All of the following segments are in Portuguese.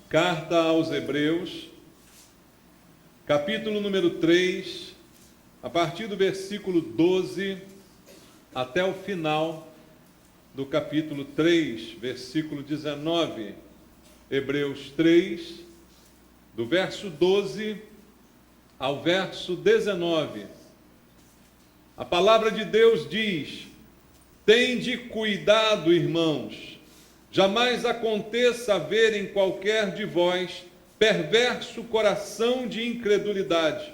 Carta aos Hebreus, capítulo número 3, a partir do versículo 12 até o final do capítulo 3, versículo 19. Hebreus 3, do verso 12 ao verso 19. A palavra de Deus diz: tende cuidado, irmãos, jamais aconteça haver em qualquer de vós perverso coração de incredulidade,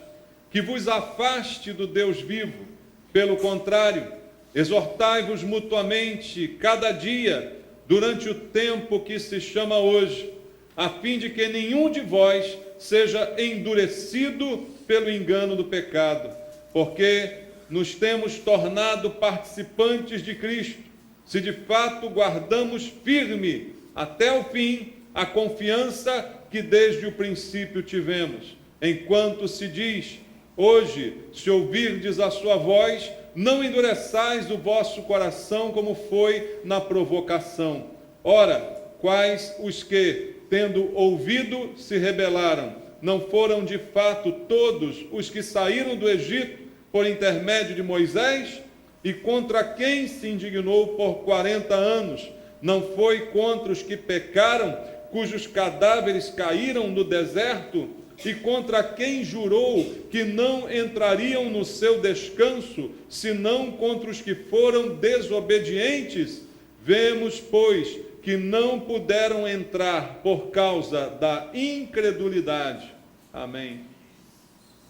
que vos afaste do Deus vivo. Pelo contrário, exortai-vos mutuamente cada dia, durante o tempo que se chama hoje, a fim de que nenhum de vós seja endurecido pelo engano do pecado, porque nos temos tornado participantes de Cristo, se de fato guardamos firme até o fim a confiança que desde o princípio tivemos. Enquanto se diz: hoje, se ouvirdes a sua voz, não endureçais o vosso coração como foi na provocação. Ora, quais os que, tendo ouvido, se rebelaram? Não foram de fato todos os que saíram do Egito por intermédio de Moisés? E contra quem se indignou por 40 anos? Não foi contra os que pecaram, cujos cadáveres caíram no deserto? E contra quem jurou que não entrariam no seu descanso, senão contra os que foram desobedientes? Vemos, pois, que não puderam entrar por causa da incredulidade. Amém.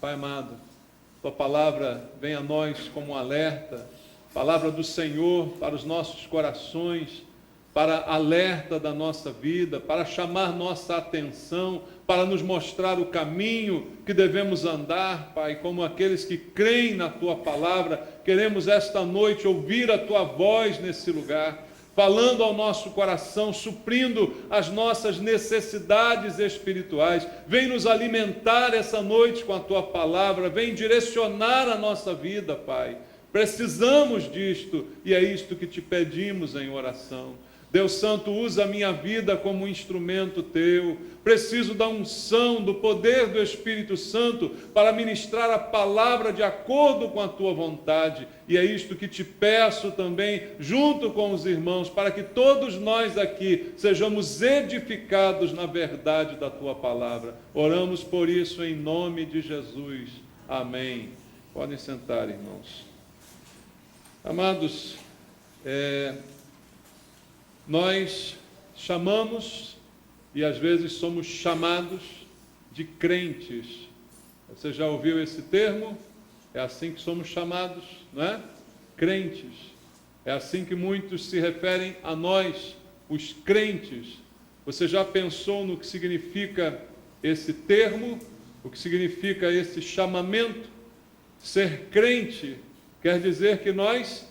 Pai amado, tua palavra vem a nós como um alerta, palavra do Senhor para os nossos corações, para alerta da nossa vida, para chamar nossa atenção, para nos mostrar o caminho que devemos andar, Pai, como aqueles que creem na tua palavra. Queremos esta noite ouvir a tua voz nesse lugar, falando ao nosso coração, suprindo as nossas necessidades espirituais. Vem nos alimentar essa noite com a tua palavra, vem direcionar a nossa vida, Pai. Precisamos disto e é isto que te pedimos em oração. Deus Santo, usa a minha vida como um instrumento teu. Preciso da unção, do poder do Espírito Santo para ministrar a palavra de acordo com a tua vontade. E é isto que te peço também, junto com os irmãos, para que todos nós aqui sejamos edificados na verdade da tua palavra. Oramos por isso em nome de Jesus. Amém. Podem sentar, irmãos. Amados, nós chamamos e às vezes somos chamados de crentes. Você já ouviu esse termo? É assim que somos chamados, não é? Crentes. É assim que muitos se referem a nós, os crentes. Você já pensou no que significa esse termo? O que significa esse chamamento? Ser crente quer dizer que nós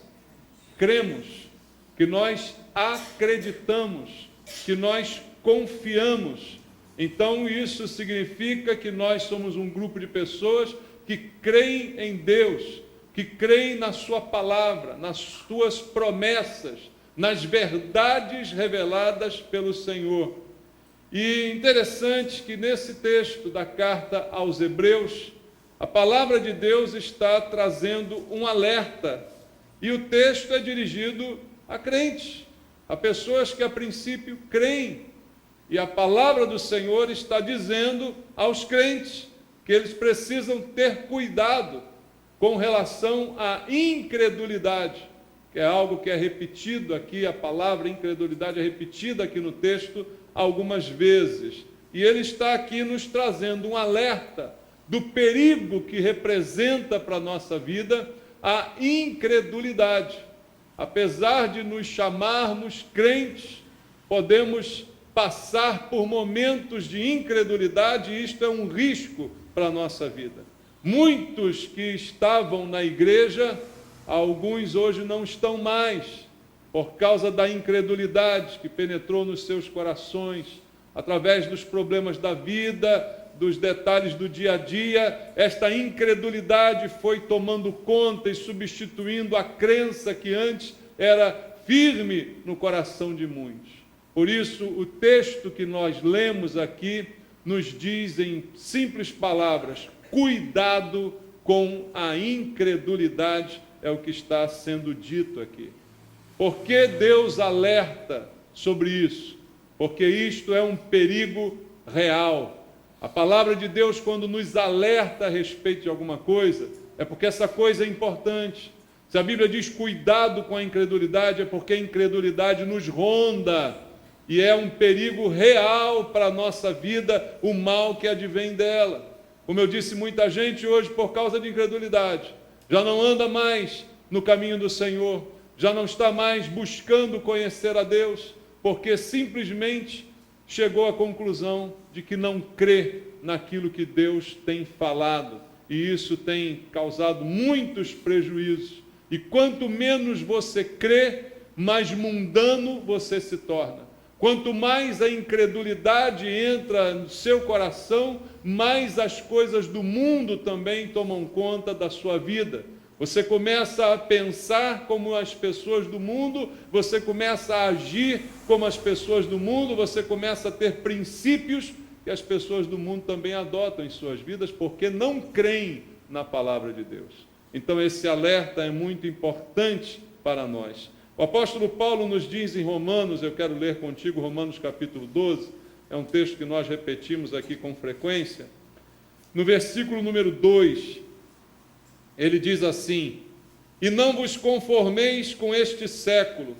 cremos, que nós acreditamos, que nós confiamos. Então isso significa que nós somos um grupo de pessoas que creem em Deus, que creem na sua palavra, nas suas promessas, nas verdades reveladas pelo Senhor. E interessante que nesse texto da carta aos Hebreus, a palavra de Deus está trazendo um alerta, e o texto é dirigido a crentes, a pessoas que a princípio creem, e a palavra do Senhor está dizendo aos crentes que eles precisam ter cuidado com relação à incredulidade, que é algo que é repetido aqui, a palavra incredulidade é repetida aqui no texto algumas vezes, e ele está aqui nos trazendo um alerta do perigo que representa para a nossa vida a incredulidade. Apesar de nos chamarmos crentes, podemos passar por momentos de incredulidade, e isto é um risco para a nossa vida. Muitos que estavam na igreja, alguns hoje não estão mais, por causa da incredulidade que penetrou nos seus corações, através dos problemas da vida, dos detalhes do dia a dia. Esta incredulidade foi tomando conta e substituindo a crença que antes era firme no coração de muitos. Por isso, o texto que nós lemos aqui nos diz em simples palavras: cuidado com a incredulidade, é o que está sendo dito aqui. Por que Deus alerta sobre isso? Porque isto é um perigo real. A palavra de Deus, quando nos alerta a respeito de alguma coisa, é porque essa coisa é importante. Se a Bíblia diz cuidado com a incredulidade, é porque a incredulidade nos ronda e é um perigo real para a nossa vida, o mal que advém dela. Como eu disse, muita gente hoje, por causa de incredulidade, já não anda mais no caminho do Senhor, já não está mais buscando conhecer a Deus, porque simplesmente chegou à conclusão de que não crê naquilo que Deus tem falado, e isso tem causado muitos prejuízos. E quanto menos você crê, mais mundano você se torna. Quanto mais a incredulidade entra no seu coração, mais as coisas do mundo também tomam conta da sua vida. Você começa a pensar como as pessoas do mundo, você começa a agir como as pessoas do mundo, você começa a ter princípios que as pessoas do mundo também adotam em suas vidas, porque não creem na palavra de Deus. Então esse alerta é muito importante para nós. O apóstolo Paulo nos diz em Romanos, eu quero ler contigo Romanos capítulo 12, é um texto que nós repetimos aqui com frequência. No versículo número 2, ele diz assim: e não vos conformeis com este século,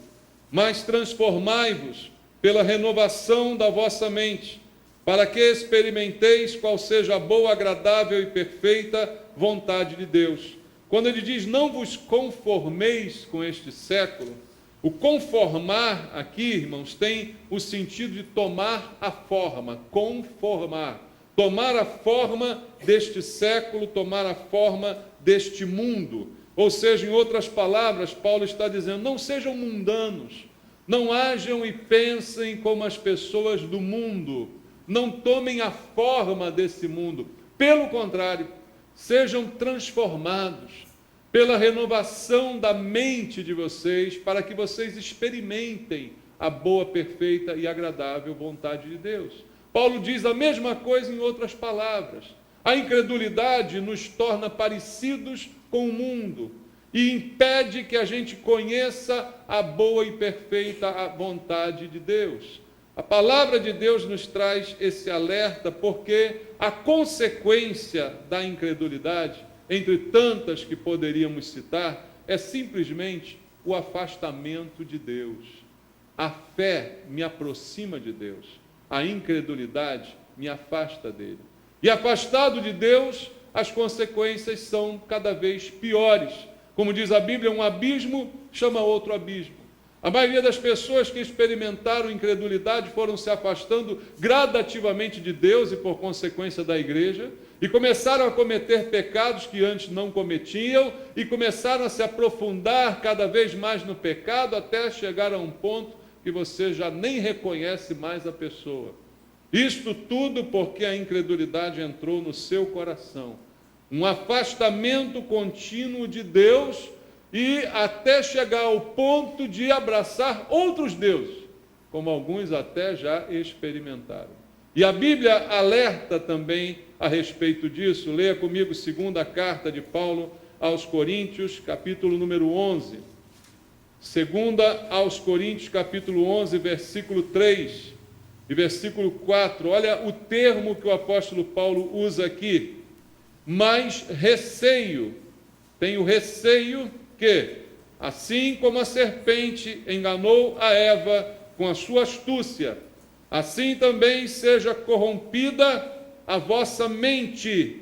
mas transformai-vos pela renovação da vossa mente, para que experimenteis qual seja a boa, agradável e perfeita vontade de Deus. Quando ele diz não vos conformeis com este século, o conformar aqui, irmãos, tem o sentido de tomar a forma, conformar. Tomar a forma deste século, tomar a forma deste mundo. Ou seja, em outras palavras, Paulo está dizendo, não sejam mundanos, não ajam e pensem como as pessoas do mundo, não tomem a forma desse mundo. Pelo contrário, sejam transformados pela renovação da mente de vocês, para que vocês experimentem a boa, perfeita e agradável vontade de Deus. Paulo diz a mesma coisa em outras palavras. A incredulidade nos torna parecidos com o mundo e impede que a gente conheça a boa e perfeita vontade de Deus. A palavra de Deus nos traz esse alerta porque a consequência da incredulidade, entre tantas que poderíamos citar, é simplesmente o afastamento de Deus. A fé me aproxima de Deus, a incredulidade me afasta dele. E afastado de Deus, as consequências são cada vez piores. Como diz a Bíblia, um abismo chama outro abismo. A maioria das pessoas que experimentaram incredulidade foram se afastando gradativamente de Deus e, por consequência, da igreja, e começaram a cometer pecados que antes não cometiam, e começaram a se aprofundar cada vez mais no pecado, até chegar a um ponto que você já nem reconhece mais a pessoa. Isto tudo porque a incredulidade entrou no seu coração. Um afastamento contínuo de Deus, e até chegar ao ponto de abraçar outros deuses, como alguns até já experimentaram. E a Bíblia alerta também a respeito disso. Leia comigo segunda carta de Paulo aos Coríntios, capítulo número 11. Segunda aos Coríntios, capítulo 11, versículo 3 e versículo 4. Olha o termo que o apóstolo Paulo usa aqui. Mas receio, tenho receio que, assim como a serpente enganou a Eva com a sua astúcia, assim também seja corrompida a vossa mente,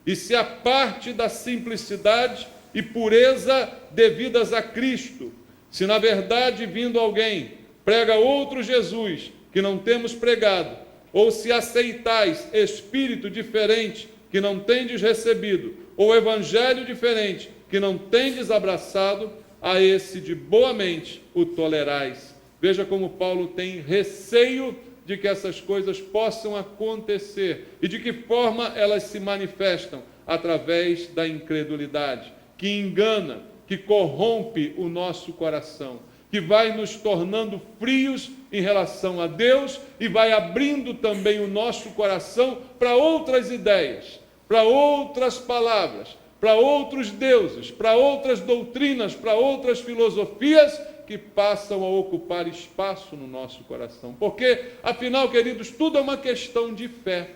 e se aparte da simplicidade e pureza devidas a Cristo. Se na verdade vindo alguém prega outro Jesus que não temos pregado, ou se aceitais espírito diferente que não tendes recebido, ou evangelho diferente que não tendes abraçado, a esse de boa mente o tolerais. Veja como Paulo tem receio de que essas coisas possam acontecer e de que forma elas se manifestam através da incredulidade, que engana, que corrompe o nosso coração, que vai nos tornando frios em relação a Deus e vai abrindo também o nosso coração para outras ideias, para outras palavras, para outros deuses, para outras doutrinas, para outras filosofias que passam a ocupar espaço no nosso coração. Porque, afinal, queridos, tudo é uma questão de fé.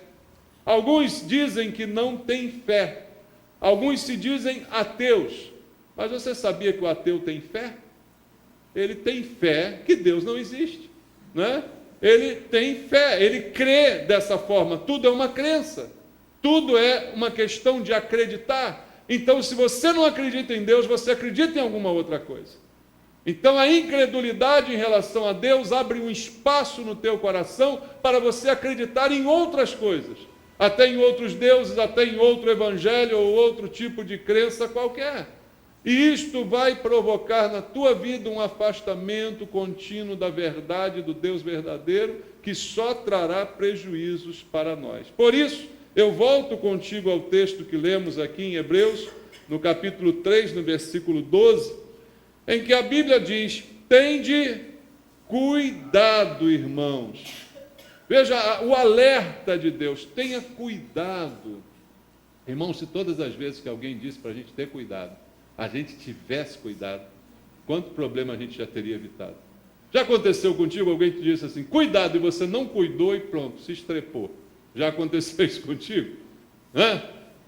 Alguns dizem que não têm fé, alguns se dizem ateus, mas você sabia que o ateu tem fé? Ele tem fé que Deus não existe, né? Ele tem fé, ele crê dessa forma. Tudo é uma crença, tudo é uma questão de acreditar. Então, se você não acredita em Deus, você acredita em alguma outra coisa. Então, a incredulidade em relação a Deus abre um espaço no teu coração para você acreditar em outras coisas, até em outros deuses, até em outro evangelho ou outro tipo de crença qualquer. E isto vai provocar na tua vida um afastamento contínuo da verdade do Deus verdadeiro, que só trará prejuízos para nós. Por isso, eu volto contigo ao texto que lemos aqui em Hebreus, no capítulo 3, no versículo 12, em que a Bíblia diz: tende cuidado, irmãos. Veja o alerta de Deus, tenha cuidado. Irmãos, se todas as vezes que alguém disse para a gente ter cuidado, a gente tivesse cuidado, quanto problema a gente já teria evitado? Já aconteceu contigo, alguém te disse assim, cuidado, e você não cuidou e pronto, se estrepou. Já aconteceu isso contigo?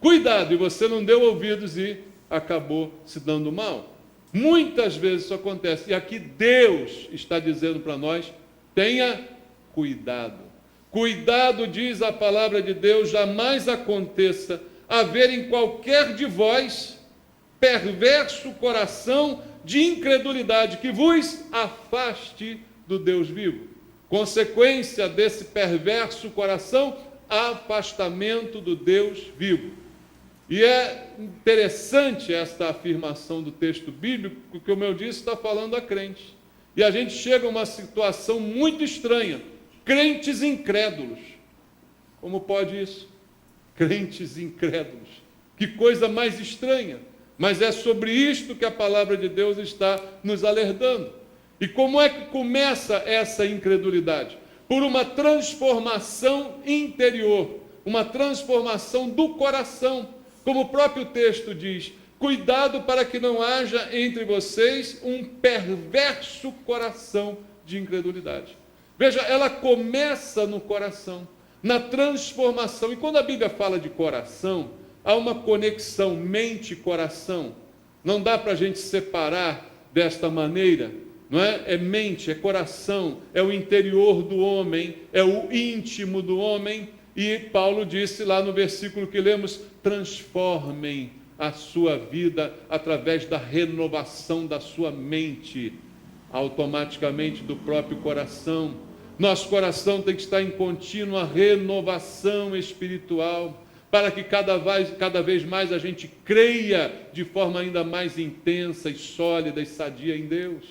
Cuidado, e você não deu ouvidos e acabou se dando mal. Muitas vezes isso acontece, e aqui Deus está dizendo para nós, tenha cuidado. Cuidado, diz a palavra de Deus, jamais aconteça haver em qualquer de vós perverso coração de incredulidade que vos afaste do Deus vivo. Consequência desse perverso coração, afastamento do Deus vivo. E é interessante esta afirmação do texto bíblico, porque, como eu disse, está falando a crentes. E a gente chega a uma situação muito estranha. Crentes incrédulos. Como pode isso? Crentes incrédulos. Que coisa mais estranha. Mas é sobre isto que a palavra de Deus está nos alertando. E como é que começa essa incredulidade? Por uma transformação interior, uma transformação do coração. Como o próprio texto diz, cuidado para que não haja entre vocês um perverso coração de incredulidade. Veja, ela começa no coração, na transformação. E quando a Bíblia fala de coração, há uma conexão mente-coração. Não dá para a gente separar desta maneira, não é? É mente, é coração, é o interior do homem, é o íntimo do homem. E Paulo disse lá no versículo que lemos, transformem a sua vida através da renovação da sua mente, automaticamente do próprio coração. Nosso coração tem que estar em contínua renovação espiritual, para que cada vez mais a gente creia de forma ainda mais intensa e sólida e sadia em Deus.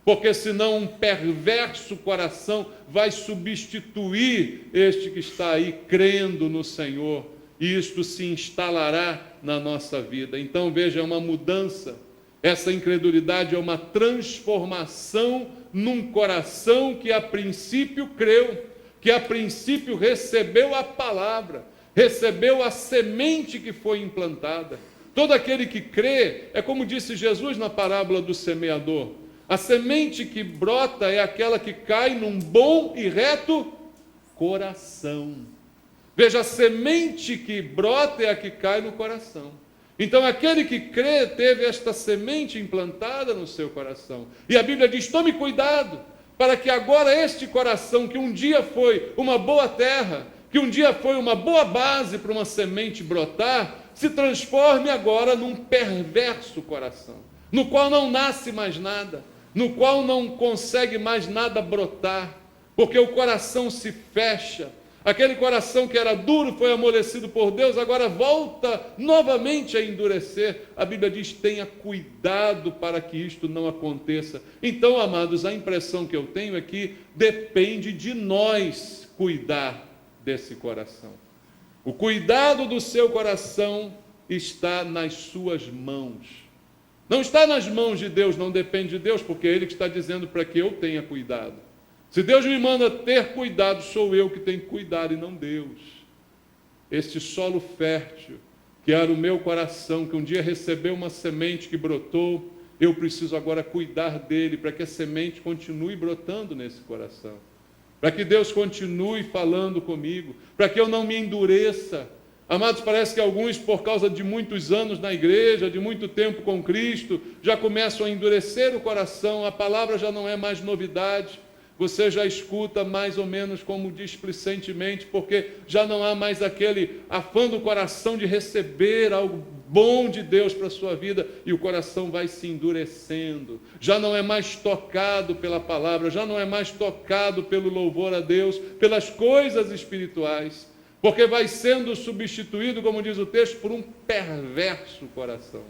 Porque senão um perverso coração vai substituir este que está aí crendo no Senhor, e isto se instalará na nossa vida. Então veja, é uma mudança. Essa incredulidade é uma transformação num coração que a princípio creu, que a princípio recebeu a palavra, recebeu a semente que foi implantada. Todo aquele que crê, é como disse Jesus na parábola do semeador, a semente que brota é aquela que cai num bom e reto coração. Veja, a semente que brota é a que cai no coração. Então, aquele que crê teve esta semente implantada no seu coração. E a Bíblia diz, tome cuidado, para que agora este coração, que um dia foi uma boa terra, que um dia foi uma boa base para uma semente brotar, se transforme agora num perverso coração, no qual não nasce mais nada, no qual não consegue mais nada brotar, porque o coração se fecha. Aquele coração que era duro, foi amolecido por Deus, agora volta novamente a endurecer. A Bíblia diz, tenha cuidado para que isto não aconteça. Então, amados, a impressão que eu tenho é que depende de nós cuidar desse coração. O cuidado do seu coração está nas suas mãos. Não está nas mãos de Deus, não depende de Deus, porque é Ele que está dizendo para que eu tenha cuidado. Se Deus me manda ter cuidado, sou eu que tenho que cuidar e não Deus. Este solo fértil, que era o meu coração, que um dia recebeu uma semente que brotou, eu preciso agora cuidar dele, para que a semente continue brotando nesse coração. Para que Deus continue falando comigo, para que eu não me endureça. Amados, parece que alguns, por causa de muitos anos na igreja, de muito tempo com Cristo, já começam a endurecer o coração, a palavra já não é mais novidade, você já escuta mais ou menos como displicentemente, porque já não há mais aquele afã do coração de receber algo bom de Deus para a sua vida, e o coração vai se endurecendo, já não é mais tocado pela palavra, já não é mais tocado pelo louvor a Deus, pelas coisas espirituais, porque vai sendo substituído, como diz o texto, por um perverso coração.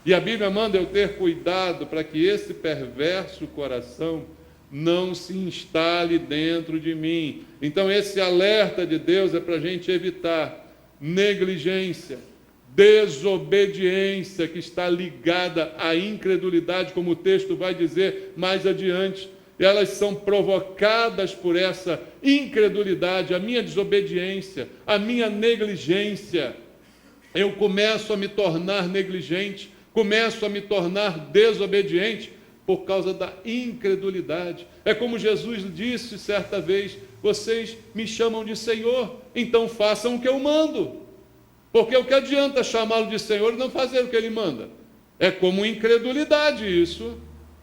E a Bíblia manda eu ter cuidado para que esse perverso coração não se instale dentro de mim. Então esse alerta de Deus é para a gente evitar negligência, desobediência, que está ligada à incredulidade, como o texto vai dizer mais adiante. Elas são provocadas por essa incredulidade, a minha desobediência, a minha negligência. Eu começo a me tornar negligente, começo a me tornar desobediente por causa da incredulidade. É como Jesus disse certa vez: vocês me chamam de Senhor, então façam o que eu mando. Porque o que adianta chamá-lo de Senhor e não fazer o que ele manda? É como incredulidade isso.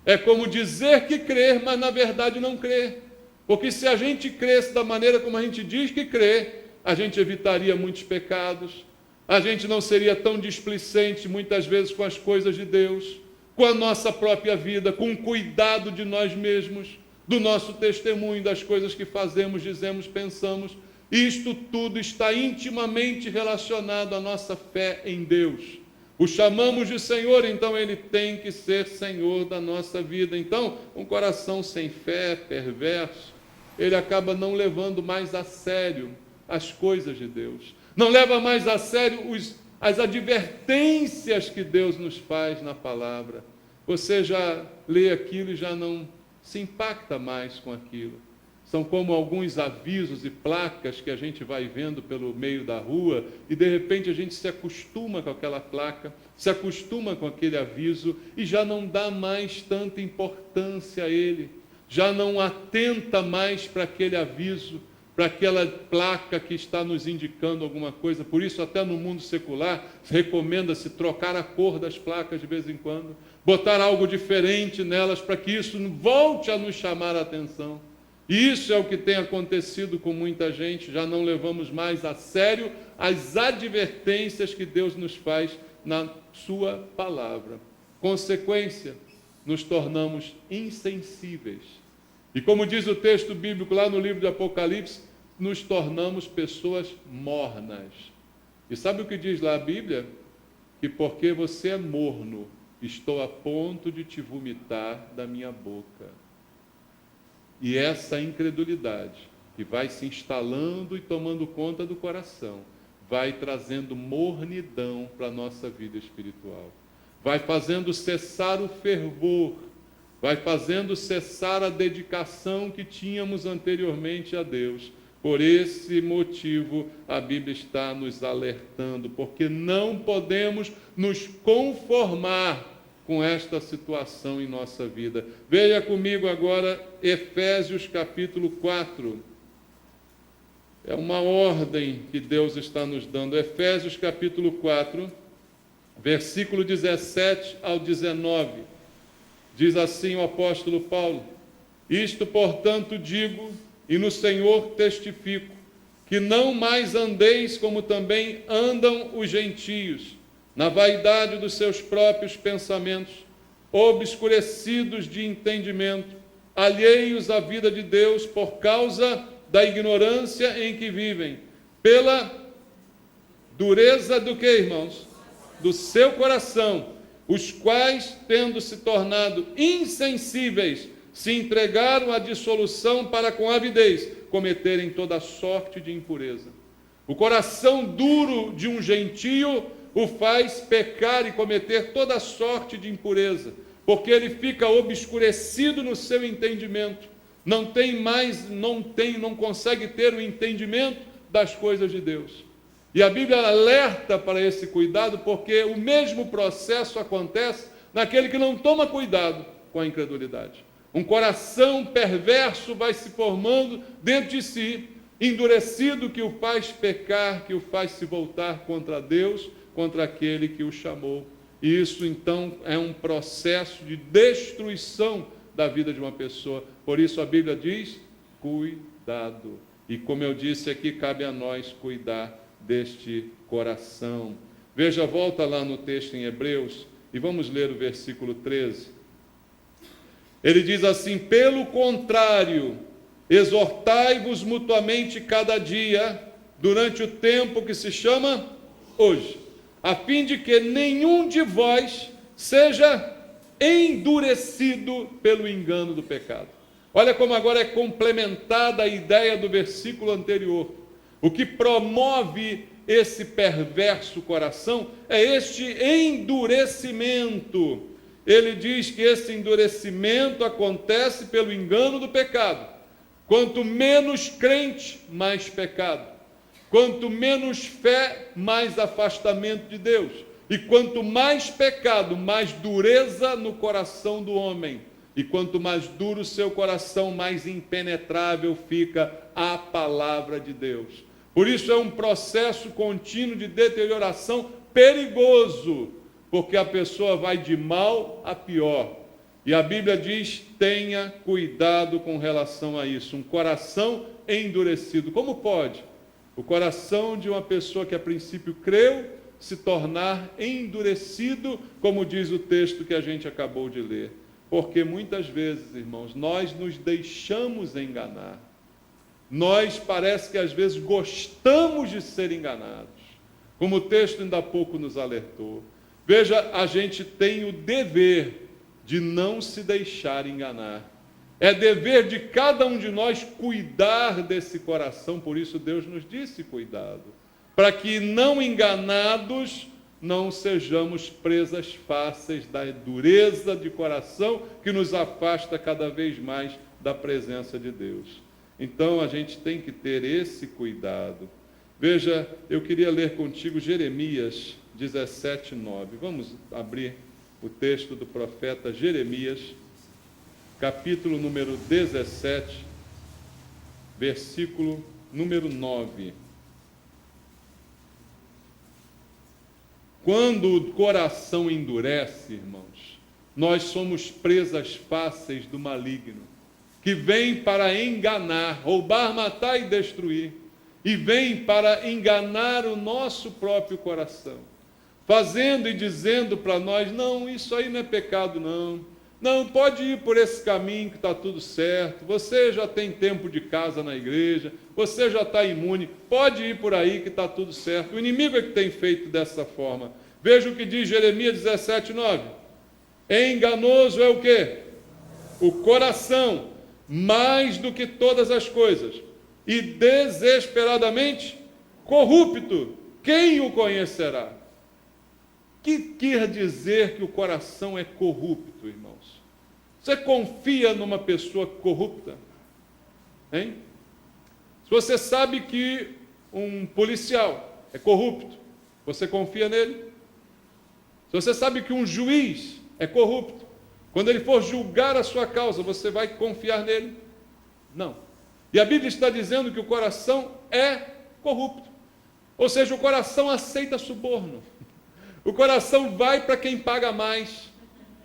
É como dizer que crer, mas na verdade não crer. Porque se a gente cresce da maneira como a gente diz que crê, a gente evitaria muitos pecados, a gente não seria tão displicente muitas vezes com as coisas de Deus, com a nossa própria vida, com o cuidado de nós mesmos, do nosso testemunho, das coisas que fazemos, dizemos, pensamos. Isto tudo está intimamente relacionado à nossa fé em Deus. O chamamos de Senhor, então Ele tem que ser Senhor da nossa vida. Então, um coração sem fé, perverso, ele acaba não levando mais a sério as coisas de Deus. Não leva mais a sério as advertências que Deus nos faz na palavra. Você já lê aquilo e já não se impacta mais com aquilo. São como alguns avisos e placas que a gente vai vendo pelo meio da rua e de repente a gente se acostuma com aquela placa, se acostuma com aquele aviso e já não dá mais tanta importância a ele, já não atenta mais para aquele aviso, para aquela placa que está nos indicando alguma coisa. Por isso, até no mundo secular, recomenda-se trocar a cor das placas de vez em quando, botar algo diferente nelas para que isso volte a nos chamar a atenção. E isso é o que tem acontecido com muita gente, já não levamos mais a sério as advertências que Deus nos faz na sua palavra. Consequência, nos tornamos insensíveis. E como diz o texto bíblico lá no livro de Apocalipse, nos tornamos pessoas mornas. E sabe o que diz lá a Bíblia? Que porque você é morno, estou a ponto de te vomitar da minha boca. E essa incredulidade, que vai se instalando e tomando conta do coração, vai trazendo mornidão para a nossa vida espiritual. Vai fazendo cessar o fervor, vai fazendo cessar a dedicação que tínhamos anteriormente a Deus. Por esse motivo, a Bíblia está nos alertando, porque não podemos nos conformar com esta situação em nossa vida. Veja comigo agora Efésios capítulo 4. É uma ordem que Deus está nos dando. Efésios capítulo 4, versículo 17 ao 19. Diz assim o apóstolo Paulo: isto, portanto, digo, e no Senhor testifico, que não mais andeis como também andam os gentios, na vaidade dos seus próprios pensamentos, obscurecidos de entendimento, alheios à vida de Deus por causa da ignorância em que vivem, pela dureza do que, irmãos? Do seu coração, os quais, tendo se tornado insensíveis, se entregaram à dissolução para com avidez cometerem toda sorte de impureza. O coração duro de um gentio, o faz pecar e cometer toda sorte de impureza, porque ele fica obscurecido no seu entendimento, não consegue ter o entendimento das coisas de Deus. E a Bíblia alerta para esse cuidado, porque o mesmo processo acontece naquele que não toma cuidado com a incredulidade. Um coração perverso vai se formando dentro de si, endurecido, que o faz pecar, que o faz se voltar contra Deus, contra aquele que o chamou. E isso, então, é um processo de destruição da vida de uma pessoa. Por isso a Bíblia diz, cuidado. E como eu disse aqui, cabe a nós cuidar deste coração. Veja, volta lá no texto em Hebreus, e vamos ler o versículo 13. Ele diz assim: pelo contrário, exortai-vos mutuamente cada dia, durante o tempo que se chama hoje, a fim de que nenhum de vós seja endurecido pelo engano do pecado. Olha como agora é complementada a ideia do versículo anterior. O que promove esse perverso coração é este endurecimento. Ele diz que esse endurecimento acontece pelo engano do pecado. Quanto menos crente, mais pecado. Quanto menos fé, mais afastamento de Deus. E quanto mais pecado, mais dureza no coração do homem. E quanto mais duro o seu coração, mais impenetrável fica a palavra de Deus. Por isso é um processo contínuo de deterioração perigoso, porque a pessoa vai de mal a pior. E a Bíblia diz, tenha cuidado com relação a isso. Um coração endurecido. Como pode o coração de uma pessoa que a princípio creu se tornar endurecido, como diz o texto que a gente acabou de ler? Porque muitas vezes, irmãos, nós nos deixamos enganar. Nós parece que às vezes gostamos de ser enganados, como o texto ainda há pouco nos alertou. Veja, a gente tem o dever de não se deixar enganar. É dever de cada um de nós cuidar desse coração, por isso Deus nos disse cuidado, para que não enganados não sejamos presas fáceis da dureza de coração que nos afasta cada vez mais da presença de Deus. Então a gente tem que ter esse cuidado. Veja, eu queria ler contigo Jeremias 17:9. Vamos abrir o texto do profeta Jeremias, capítulo número 17, versículo número 9. Quando o coração endurece, irmãos, nós somos presas fáceis do maligno, que vem para enganar, roubar, matar e destruir, e vem para enganar o nosso próprio coração, fazendo e dizendo para nós, não, isso aí não é pecado não, não, pode ir por esse caminho que está tudo certo, você já tem tempo de casa na igreja, você já está imune, pode ir por aí que está tudo certo. O inimigo é que tem feito dessa forma. Veja o que diz Jeremias 17:9. Enganoso é o quê? O coração, mais do que todas as coisas, e desesperadamente corrupto, quem o conhecerá? Que quer dizer que o coração é corrupto, irmãos? Você confia numa pessoa corrupta? Hein? Se você sabe que um policial é corrupto, você confia nele? Se você sabe que um juiz é corrupto, quando ele for julgar a sua causa, você vai confiar nele? Não. E a Bíblia está dizendo que o coração é corrupto. Ou seja, o coração aceita suborno. O coração vai para quem paga mais.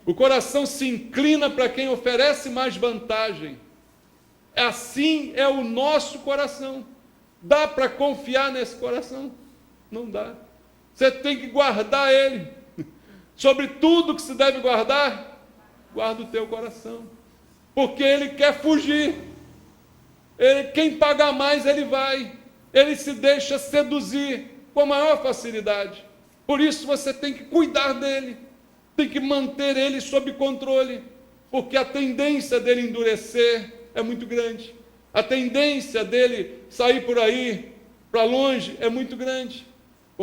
O coração se inclina para quem oferece mais vantagem. Assim é o nosso coração. Dá para confiar nesse coração? Não dá. Você tem que guardar ele. Sobre tudo que se deve guardar, guarda o teu coração. Porque ele quer fugir. Quem pagar mais, ele vai. Ele se deixa seduzir com a maior facilidade. Por isso você tem que cuidar dele, tem que manter ele sob controle, porque a tendência dele endurecer é muito grande, a tendência dele sair por aí, para longe, é muito grande,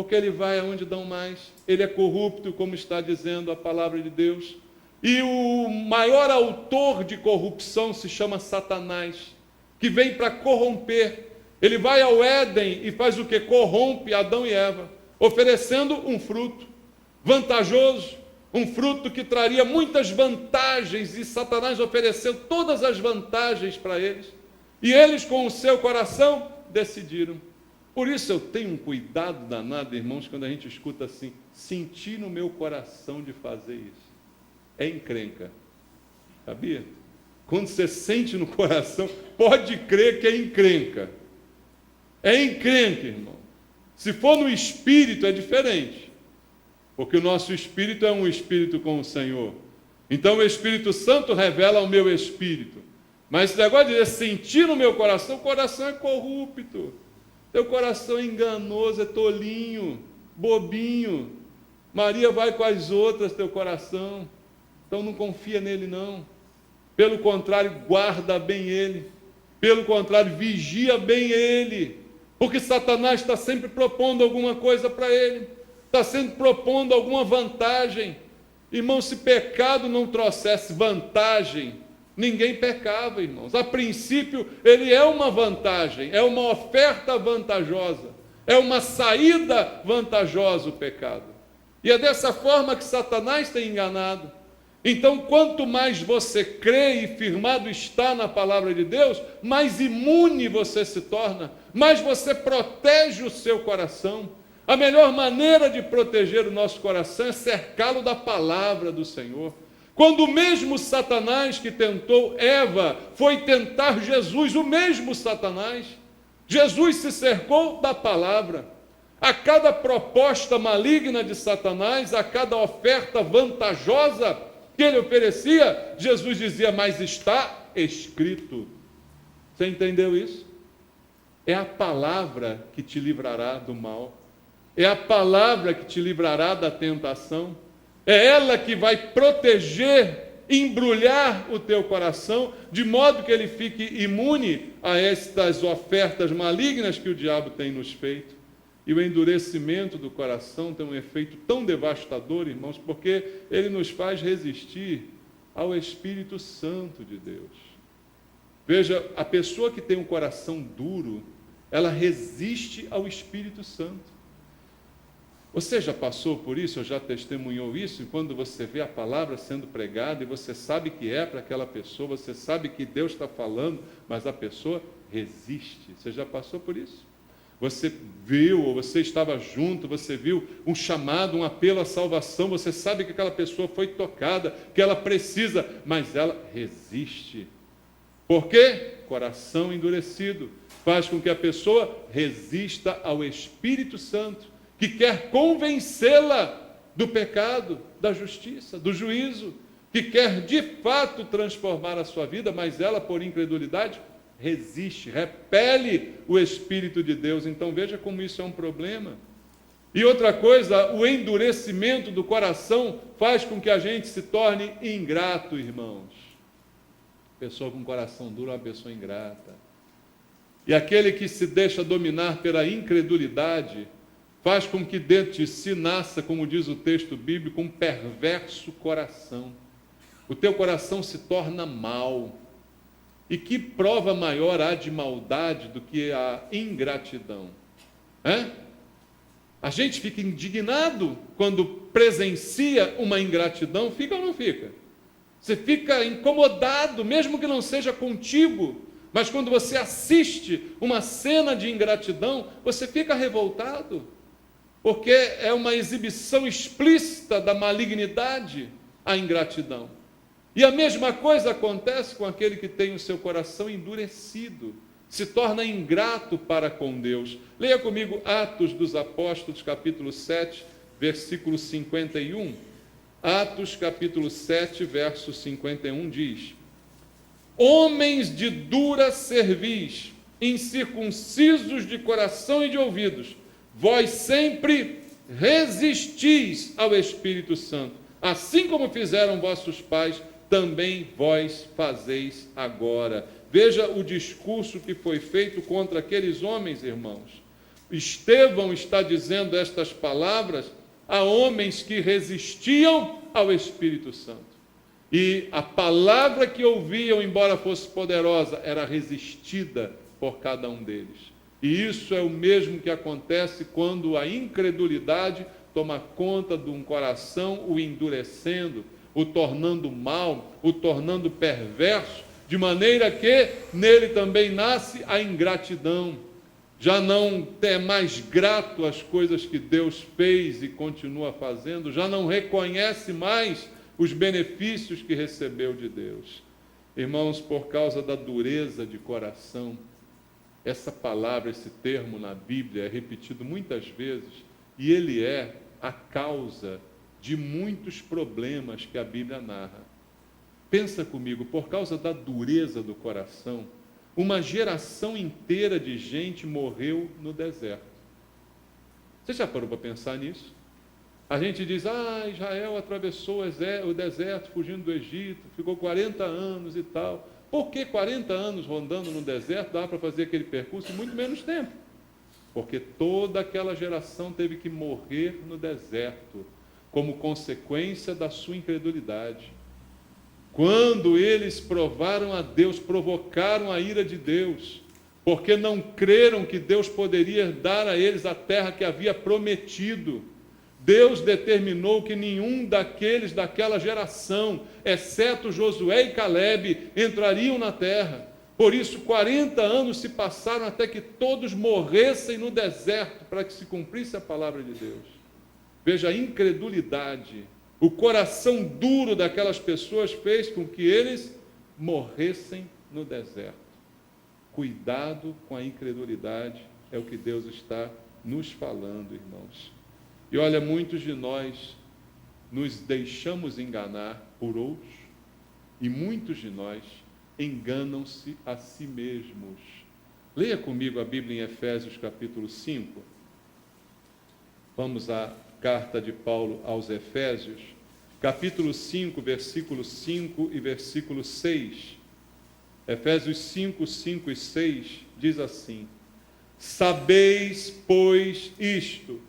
porque ele vai aonde dão mais. Ele é corrupto, como está dizendo a palavra de Deus. E o maior autor de corrupção se chama Satanás, que vem para corromper. Ele vai ao Éden e faz o que? Corrompe Adão e Eva, oferecendo um fruto vantajoso, um fruto que traria muitas vantagens, e Satanás ofereceu todas as vantagens para eles. E eles, com o seu coração, decidiram. Por isso eu tenho um cuidado danado, irmãos, quando a gente escuta assim: senti no meu coração de fazer isso. É encrenca, sabia? Quando você sente no coração, pode crer que é encrenca. É encrenca, irmão. Se for no espírito, é diferente, porque o nosso espírito é um espírito com o Senhor. Então o Espírito Santo revela ao meu espírito. Mas esse negócio de sentir no meu coração, o coração é corrupto. Teu coração é enganoso, é tolinho, bobinho. Maria vai com as outras, teu coração. Então não confia nele, não. Pelo contrário, guarda bem ele. Pelo contrário, vigia bem ele. Porque Satanás está sempre propondo alguma coisa para ele. Está sempre propondo alguma vantagem. Irmão, se pecado não trouxesse vantagem, ninguém pecava, irmãos. A princípio, ele é uma vantagem, é uma oferta vantajosa, é uma saída vantajosa o pecado. E é dessa forma que Satanás tem enganado. Então, quanto mais você crê e firmado está na palavra de Deus, mais imune você se torna, mais você protege o seu coração. A melhor maneira de proteger o nosso coração é cercá-lo da palavra do Senhor. Quando o mesmo Satanás que tentou Eva foi tentar Jesus, o mesmo Satanás, Jesus se cercou da palavra. A cada proposta maligna de Satanás, a cada oferta vantajosa que ele oferecia, Jesus dizia: mas está escrito. Você entendeu isso? É a palavra que te livrará do mal. É a palavra que te livrará da tentação. É ela que vai proteger, embrulhar o teu coração, de modo que ele fique imune a estas ofertas malignas que o diabo tem nos feito. E o endurecimento do coração tem um efeito tão devastador, irmãos, porque ele nos faz resistir ao Espírito Santo de Deus. Veja, a pessoa que tem um coração duro, ela resiste ao Espírito Santo. Você já passou por isso, ou já testemunhou isso? E quando você vê a palavra sendo pregada, e você sabe que é para aquela pessoa, você sabe que Deus está falando, mas a pessoa resiste. Você já passou por isso? Você viu, ou você estava junto, você viu um chamado, um apelo à salvação, você sabe que aquela pessoa foi tocada, que ela precisa, mas ela resiste. Por quê? Coração endurecido faz com que a pessoa resista ao Espírito Santo, que quer convencê-la do pecado, da justiça, do juízo, que quer de fato transformar a sua vida, mas ela, por incredulidade, resiste, repele o Espírito de Deus. Então veja como isso é um problema. E outra coisa, o endurecimento do coração faz com que a gente se torne ingrato, irmãos. Pessoa com coração duro é uma pessoa ingrata. E aquele que se deixa dominar pela incredulidade faz com que dentro de si nasça, como diz o texto bíblico, um perverso coração. O teu coração se torna mau. E que prova maior há de maldade do que a ingratidão? A gente fica indignado quando presencia uma ingratidão, fica ou não fica? Você fica incomodado, mesmo que não seja contigo, mas quando você assiste uma cena de ingratidão, você fica revoltado, porque é uma exibição explícita da malignidade, a ingratidão. E a mesma coisa acontece com aquele que tem o seu coração endurecido, se torna ingrato para com Deus. Leia comigo Atos dos Apóstolos, capítulo 7, versículo 51. Atos, capítulo 7, verso 51 diz: homens de dura cerviz, incircuncisos de coração e de ouvidos, vós sempre resistis ao Espírito Santo, assim como fizeram vossos pais, também vós fazeis agora. Veja o discurso que foi feito contra aqueles homens, irmãos. Estevão está dizendo estas palavras a homens que resistiam ao Espírito Santo. E a palavra que ouviam, embora fosse poderosa, era resistida por cada um deles. E isso é o mesmo que acontece quando a incredulidade toma conta de um coração, o endurecendo, o tornando mau, o tornando perverso, de maneira que nele também nasce a ingratidão. Já não é mais grato às coisas que Deus fez e continua fazendo, já não reconhece mais os benefícios que recebeu de Deus. Irmãos, por causa da dureza de coração, essa palavra, esse termo na Bíblia é repetido muitas vezes, e ele é a causa de muitos problemas que a Bíblia narra. Pensa comigo, por causa da dureza do coração, uma geração inteira de gente morreu no deserto. Você já parou para pensar nisso? A gente diz, Israel atravessou o deserto fugindo do Egito, ficou 40 anos e tal. Por que 40 anos rondando no deserto dá para fazer aquele percurso em muito menos tempo? Porque toda aquela geração teve que morrer no deserto, como consequência da sua incredulidade. Quando eles provaram a Deus, provocaram a ira de Deus, porque não creram que Deus poderia dar a eles a terra que havia prometido. Deus determinou que nenhum daqueles daquela geração, exceto Josué e Calebe, entrariam na terra. Por isso, 40 anos se passaram até que todos morressem no deserto, para que se cumprisse a palavra de Deus. Veja, a incredulidade, o coração duro daquelas pessoas fez com que eles morressem no deserto. Cuidado com a incredulidade, é o que Deus está nos falando, irmãos. E olha, muitos de nós nos deixamos enganar por outros, e muitos de nós enganam-se a si mesmos. Leia comigo a Bíblia em Efésios capítulo 5. Vamos à carta de Paulo aos Efésios, capítulo 5, versículo 5 e versículo 6. Efésios 5, 5 e 6 diz assim: Sabeis, pois, isto: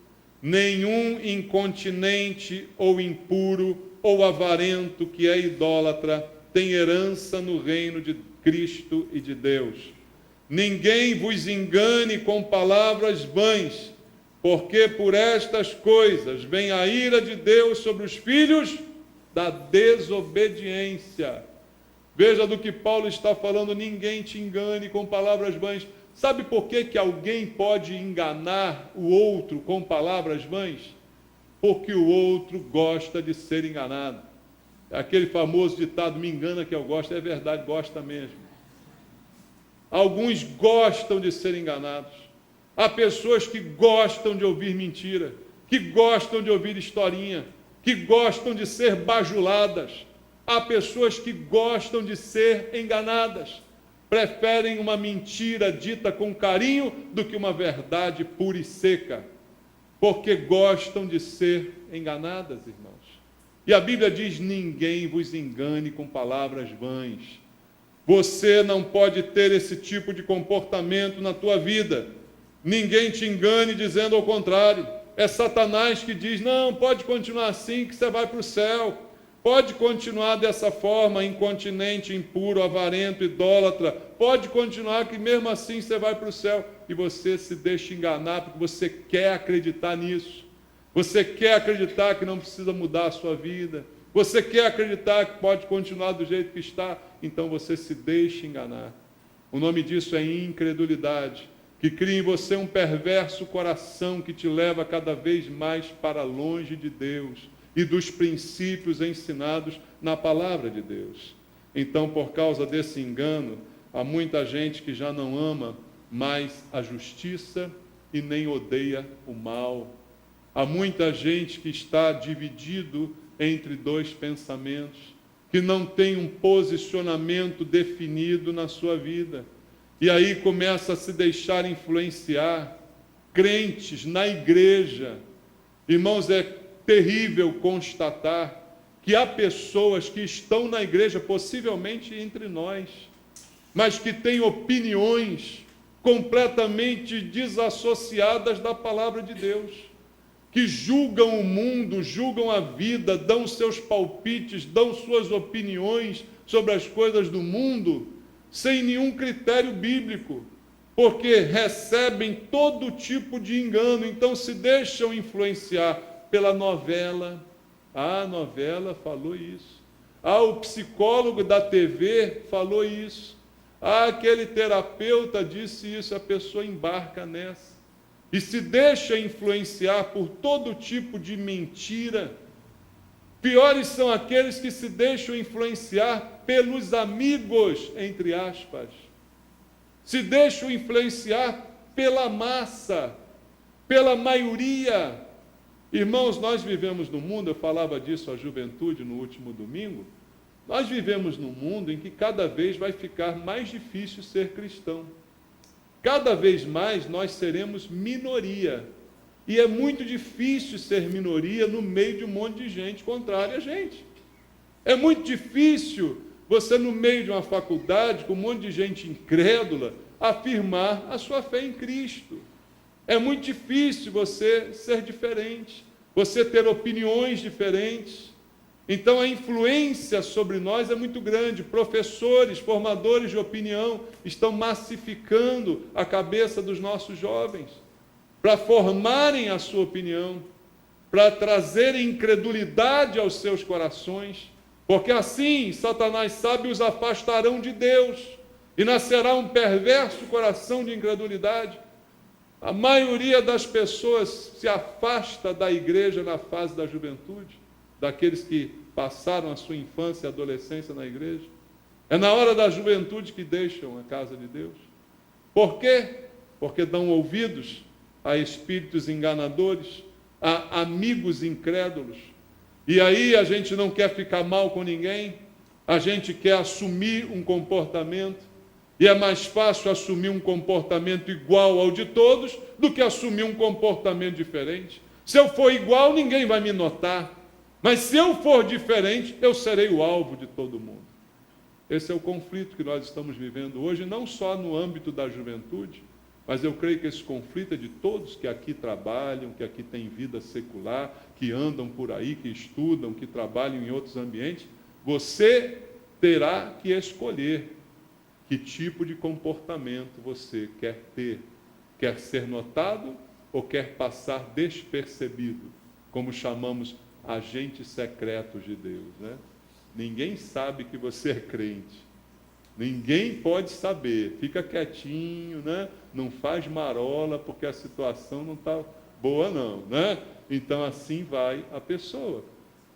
nenhum incontinente ou impuro ou avarento que é idólatra tem herança no reino de Cristo e de Deus. Ninguém vos engane com palavras vãs, porque por estas coisas vem a ira de Deus sobre os filhos da desobediência. Veja do que Paulo está falando, ninguém te engane com palavras vãs. Sabe por que alguém pode enganar o outro com palavras vãs? Porque o outro gosta de ser enganado. Aquele famoso ditado, me engana que eu gosto, é verdade, gosta mesmo. Alguns gostam de ser enganados. Há pessoas que gostam de ouvir mentira, que gostam de ouvir historinha, que gostam de ser bajuladas. Há pessoas que gostam de ser enganadas. Preferem uma mentira dita com carinho do que uma verdade pura e seca, porque gostam de ser enganadas, irmãos. E a Bíblia diz, ninguém vos engane com palavras vãs. Você não pode ter esse tipo de comportamento na tua vida. Ninguém te engane dizendo ao contrário. É Satanás que diz, não, pode continuar assim que você vai para o céu. Pode continuar dessa forma, incontinente, impuro, avarento, idólatra. Pode continuar que mesmo assim você vai para o céu. E você se deixa enganar porque você quer acreditar nisso. Você quer acreditar que não precisa mudar a sua vida. Você quer acreditar que pode continuar do jeito que está. Então você se deixa enganar. O nome disso é incredulidade, que cria em você um perverso coração que te leva cada vez mais para longe de Deus e dos princípios ensinados na palavra de Deus. Então, por causa desse engano, há muita gente que já não ama mais a justiça e nem odeia o mal. Há muita gente que está dividido entre dois pensamentos, que não tem um posicionamento definido na sua vida. E aí começa a se deixar influenciar. Crentes na igreja. Irmãos, é terrível constatar que há pessoas que estão na igreja, possivelmente entre nós, mas que têm opiniões completamente desassociadas da palavra de Deus, que julgam o mundo, julgam a vida, dão seus palpites, dão suas opiniões sobre as coisas do mundo, sem nenhum critério bíblico, porque recebem todo tipo de engano, então se deixam influenciar pela novela. Ah, a novela falou isso. Ah, o psicólogo da TV falou isso. Ah, aquele terapeuta disse isso, a pessoa embarca nessa. E se deixa influenciar por todo tipo de mentira. Piores são aqueles que se deixam influenciar pelos amigos, entre aspas. Se deixam influenciar pela massa, pela maioria. Irmãos, nós vivemos num mundo, eu falava disso à juventude no último domingo, nós vivemos num mundo em que cada vez vai ficar mais difícil ser cristão. Cada vez mais nós seremos minoria. E é muito difícil ser minoria no meio de um monte de gente contrária a gente. É muito difícil você, no meio de uma faculdade, com um monte de gente incrédula, afirmar a sua fé em Cristo. É muito difícil você ser diferente, você ter opiniões diferentes. Então a influência sobre nós é muito grande. Professores, formadores de opinião estão massificando a cabeça dos nossos jovens para formarem a sua opinião, para trazerem incredulidade aos seus corações, porque assim Satanás sabe os afastarão de Deus e nascerá um perverso coração de incredulidade. A maioria das pessoas se afasta da igreja na fase da juventude, daqueles que passaram a sua infância e adolescência na igreja. É na hora da juventude que deixam a casa de Deus. Por quê? Porque dão ouvidos a espíritos enganadores, a amigos incrédulos. E aí a gente não quer ficar mal com ninguém, a gente quer assumir um comportamento, e é mais fácil assumir um comportamento igual ao de todos do que assumir um comportamento diferente. Se eu for igual, ninguém vai me notar. Mas se eu for diferente, eu serei o alvo de todo mundo. Esse é o conflito que nós estamos vivendo hoje, não só no âmbito da juventude, mas eu creio que esse conflito é de todos que aqui trabalham, que aqui têm vida secular, que andam por aí, que estudam, que trabalham em outros ambientes. Você terá que escolher que tipo de comportamento você quer ter. Quer ser notado ou quer passar despercebido, como chamamos agentes secretos de Deus, né? Ninguém sabe que você é crente. Ninguém pode saber. Fica quietinho, né? Não faz marola porque a situação não está boa não, né? Então assim vai a pessoa.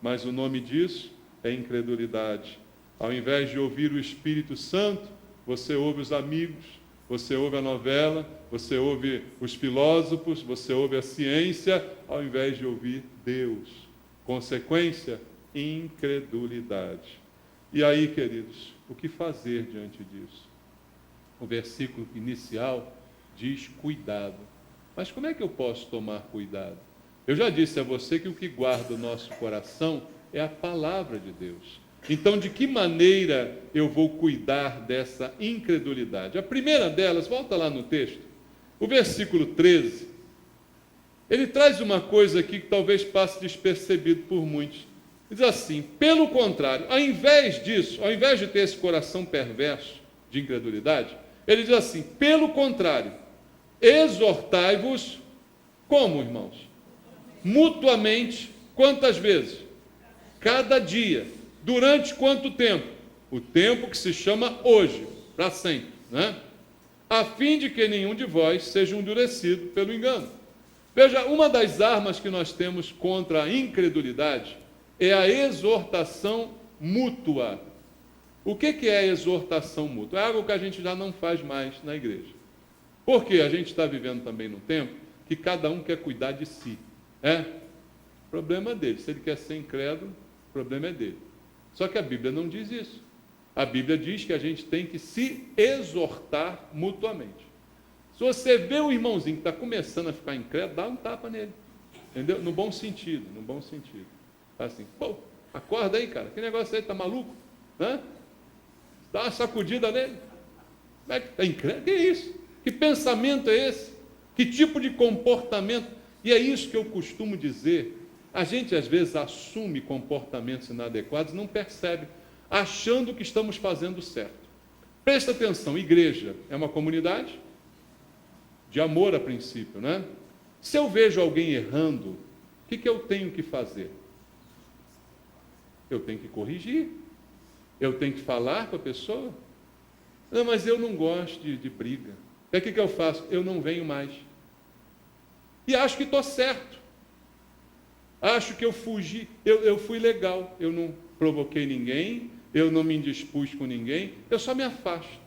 Mas o nome disso é incredulidade. Ao invés de ouvir o Espírito Santo, você ouve os amigos, você ouve a novela, você ouve os filósofos, você ouve a ciência, ao invés de ouvir Deus. Consequência, incredulidade. E aí, queridos, o que fazer diante disso? O versículo inicial diz cuidado. Mas como é que eu posso tomar cuidado? Eu já disse a você que o que guarda o nosso coração é a palavra de Deus. Então, de que maneira eu vou cuidar dessa incredulidade? A primeira delas, volta lá no texto, o versículo 13, ele traz uma coisa aqui que talvez passe despercebido por muitos. Diz assim: pelo contrário, ao invés disso, ao invés de ter esse coração perverso de incredulidade, ele diz assim: pelo contrário, exortai-vos, como, irmãos? Mutuamente, quantas vezes? Cada dia. Durante quanto tempo? O tempo que se chama hoje, para sempre, né? A fim de que nenhum de vós seja endurecido pelo engano. Veja, uma das armas que nós temos contra a incredulidade é a exortação mútua. O que é a exortação mútua? É algo que a gente já não faz mais na igreja. Porque a gente está vivendo também num tempo que cada um quer cuidar de si. O problema é dele. Se ele quer ser incrédulo, o problema é dele. Só que a Bíblia não diz isso. A Bíblia diz que a gente tem que se exortar mutuamente. Se você vê o irmãozinho que está começando a ficar incrédulo, dá um tapa nele. Entendeu? No bom sentido, no bom sentido. Assim, pô, acorda aí, cara. Que negócio aí, tá maluco? Dá uma sacudida nele. Como é que tá incrédulo? Que isso? Que pensamento é esse? Que tipo de comportamento? E é isso que eu costumo dizer. A gente às vezes assume comportamentos inadequados e não percebe, achando que estamos fazendo certo. Presta atenção, igreja é uma comunidade de amor a princípio, né? Se eu vejo alguém errando, o que eu tenho que fazer? Eu tenho que corrigir. Eu tenho que falar com a pessoa. Não, mas eu não gosto de briga. O que eu faço? Eu não venho mais. E acho que estou certo. Acho que eu fugi. Eu fui legal. Eu não provoquei ninguém. Eu não me indispus com ninguém. Eu só me afasto.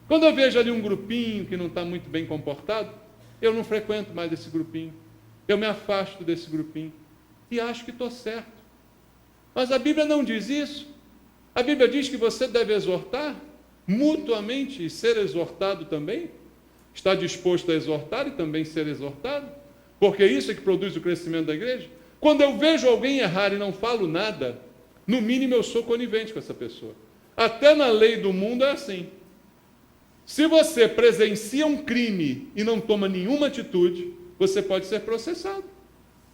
Quando eu vejo ali um grupinho que não está muito bem comportado, eu não frequento mais esse grupinho. Eu me afasto desse grupinho. E acho que estou certo. Mas a Bíblia não diz isso. A Bíblia diz que você deve exortar mutuamente e ser exortado também. Está disposto a exortar e também ser exortado. Porque isso é que produz o crescimento da igreja. Quando eu vejo alguém errar e não falo nada, no mínimo eu sou conivente com essa pessoa. Até na lei do mundo é assim. Se você presencia um crime e não toma nenhuma atitude, você pode ser processado.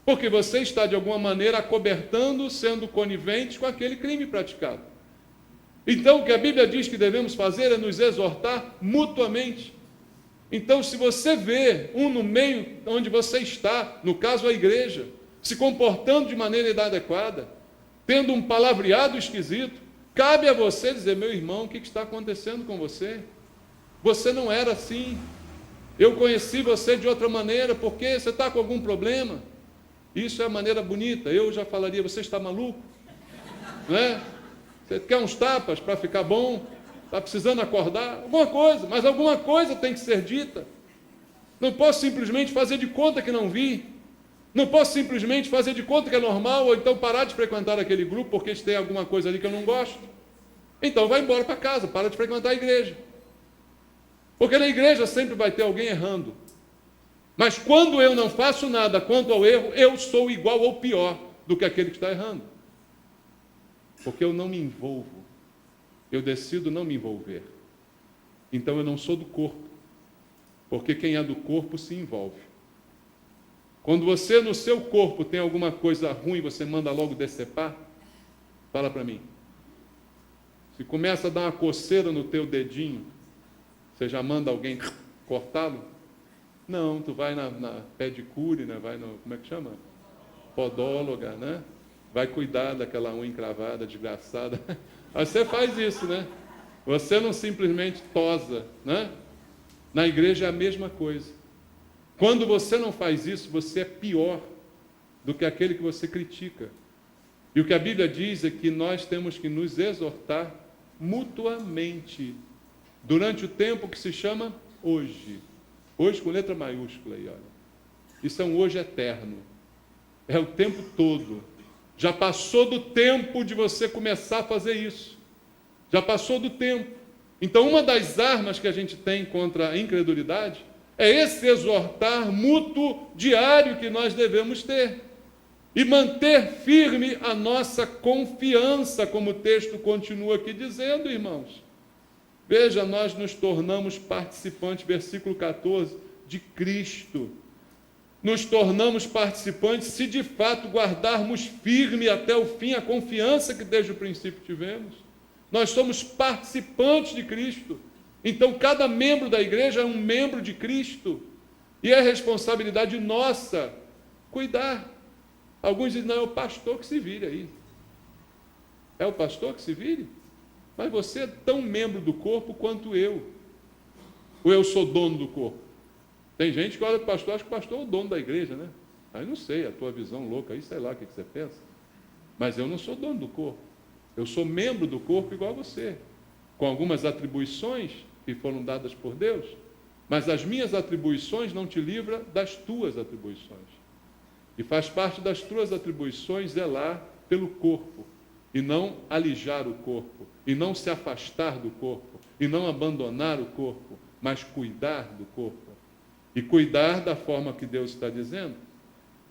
Porque você está, de alguma maneira, acobertando, sendo conivente com aquele crime praticado. Então, o que a Bíblia diz que devemos fazer é nos exortar mutuamente. Então, se você vê um no meio onde você está, no caso a igreja, se comportando de maneira inadequada, tendo um palavreado esquisito, cabe a você dizer: meu irmão, o que está acontecendo com você? Você não era assim. Eu conheci você de outra maneira, porque você está com algum problema. Isso é a maneira bonita. Eu já falaria: você está maluco? Não é? Você quer uns tapas para ficar bom? Está precisando acordar? Alguma coisa, mas alguma coisa tem que ser dita. Não posso simplesmente fazer de conta que não vi. Não posso simplesmente fazer de conta que é normal, ou então parar de frequentar aquele grupo porque tem alguma coisa ali que eu não gosto. Então vai embora para casa, para de frequentar a igreja. Porque na igreja sempre vai ter alguém errando. Mas quando eu não faço nada quanto ao erro, eu sou igual ou pior do que aquele que está errando. Porque eu não me envolvo. Eu decido não me envolver. Então eu não sou do corpo. Porque quem é do corpo se envolve. Quando você no seu corpo tem alguma coisa ruim, você manda logo decepar? Fala para mim. Se começa a dar uma coceira no teu dedinho, você já manda alguém cortá-lo? Não, tu vai na pedicure, né? Vai no, como é que chama? Podóloga, né? Vai cuidar daquela unha encravada, desgraçada. Aí você faz isso, né? Você não simplesmente tosa, né? Na igreja é a mesma coisa. Quando você não faz isso, você é pior do que aquele que você critica. E o que a Bíblia diz é que nós temos que nos exortar mutuamente, durante o tempo que se chama hoje. Hoje com letra maiúscula aí, olha. Isso é um hoje eterno. É o tempo todo. Já passou do tempo de você começar a fazer isso. Já passou do tempo. Então, uma das armas que a gente tem contra a incredulidade é esse exortar mútuo diário que nós devemos ter. E manter firme a nossa confiança, como o texto continua aqui dizendo, irmãos. Veja, nós nos tornamos participantes, versículo 14, de Cristo. Nos tornamos participantes se de fato guardarmos firme até o fim a confiança que desde o princípio tivemos. Nós somos participantes de Cristo. Então, cada membro da igreja é um membro de Cristo. E é responsabilidade nossa cuidar. Alguns dizem: não, é o pastor que se vire aí. É o pastor que se vire? Mas você é tão membro do corpo quanto eu. Ou eu sou dono do corpo? Tem gente que olha para o pastor, acha que o pastor é o dono da igreja, né? Aí não sei, a tua visão louca, aí sei lá o que você pensa. Mas eu não sou dono do corpo. Eu sou membro do corpo igual a você. Com algumas atribuições que foram dadas por Deus. Mas as minhas atribuições não te livram das tuas atribuições. E faz parte das tuas atribuições zelar pelo corpo. E não alijar o corpo. E não se afastar do corpo. E não abandonar o corpo. Mas cuidar do corpo. E cuidar da forma que Deus está dizendo.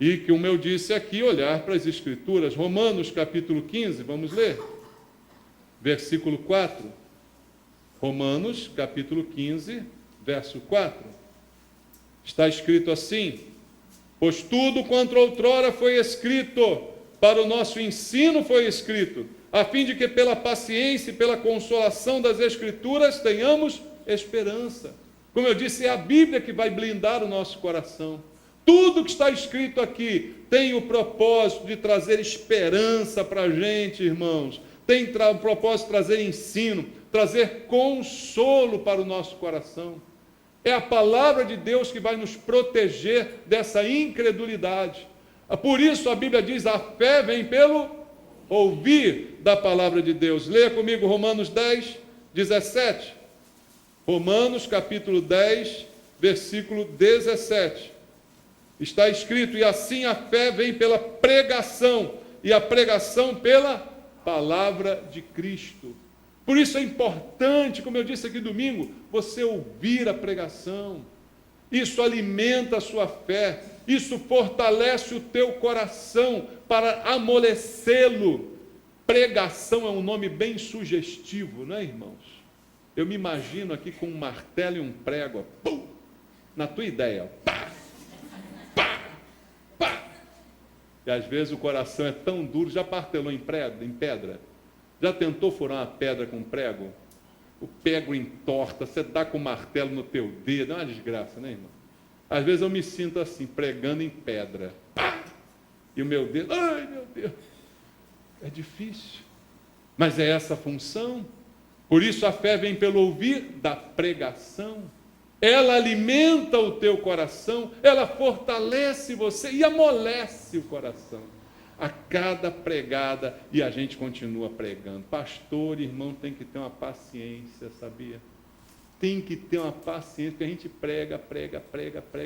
E que, como eu disse aqui, olhar para as Escrituras. Romanos capítulo 15, vamos ler? Versículo 4. Romanos capítulo 15, verso 4, está escrito assim: pois tudo quanto outrora foi escrito, para o nosso ensino foi escrito, a fim de que pela paciência e pela consolação das Escrituras tenhamos esperança. Como eu disse, é a Bíblia que vai blindar o nosso coração. Tudo que está escrito aqui tem o propósito de trazer esperança para a gente, irmãos. Tem o propósito de trazer ensino, trazer consolo para o nosso coração. É a palavra de Deus que vai nos proteger dessa incredulidade. Por isso a Bíblia diz: a fé vem pelo ouvir da palavra de Deus. Leia comigo Romanos 10, 17. Romanos capítulo 10, versículo 17. Está escrito: e assim a fé vem pela pregação, e a pregação pela palavra de Cristo. Por isso é importante, como eu disse aqui domingo, você ouvir a pregação. Isso alimenta a sua fé, isso fortalece o teu coração para amolecê-lo. Pregação é um nome bem sugestivo, não é, irmãos? Eu me imagino aqui com um martelo e um prego, ó, pum, na tua ideia, ó, pá, pá, pá. E às vezes o coração é tão duro. Já martelou em pedra? Já tentou furar uma pedra com um prego? O prego entorta, você dá com o martelo no teu dedo, é uma desgraça, né, irmão? Às vezes eu me sinto assim, pregando em pedra, pá, e o meu dedo, ai meu Deus, é difícil, mas é essa a função. Por isso a fé vem pelo ouvir da pregação. Ela alimenta o teu coração, ela fortalece você e amolece o coração. A cada pregada, e a gente continua pregando. Pastor, irmão, tem que ter uma paciência, sabia? Tem que ter uma paciência, porque a gente prega.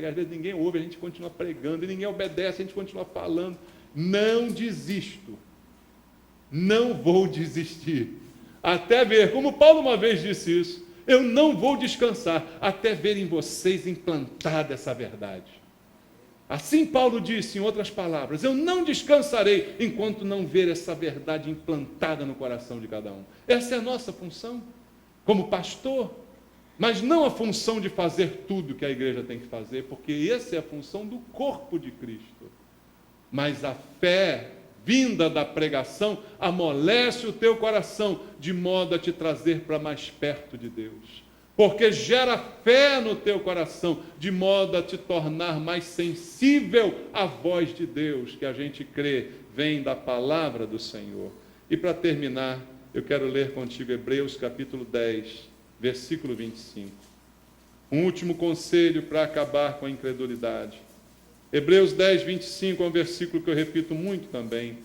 Às vezes ninguém ouve, a gente continua pregando, e ninguém obedece, a gente continua falando. Não desisto. Não vou desistir. Até ver, como Paulo uma vez disse isso, eu não vou descansar, até ver em vocês implantada essa verdade. Assim Paulo disse, em outras palavras, eu não descansarei enquanto não ver essa verdade implantada no coração de cada um. Essa é a nossa função, como pastor, mas não a função de fazer tudo que a igreja tem que fazer, porque essa é a função do corpo de Cristo. Mas a fé vinda da pregação amolece o teu coração, de modo a te trazer para mais perto de Deus. Porque gera fé no teu coração, de modo a te tornar mais sensível à voz de Deus, que a gente crê vem da palavra do Senhor. E para terminar, eu quero ler contigo Hebreus capítulo 10, versículo 25. Um último conselho para acabar com a incredulidade. Hebreus 10, 25 é um versículo que eu repito muito também,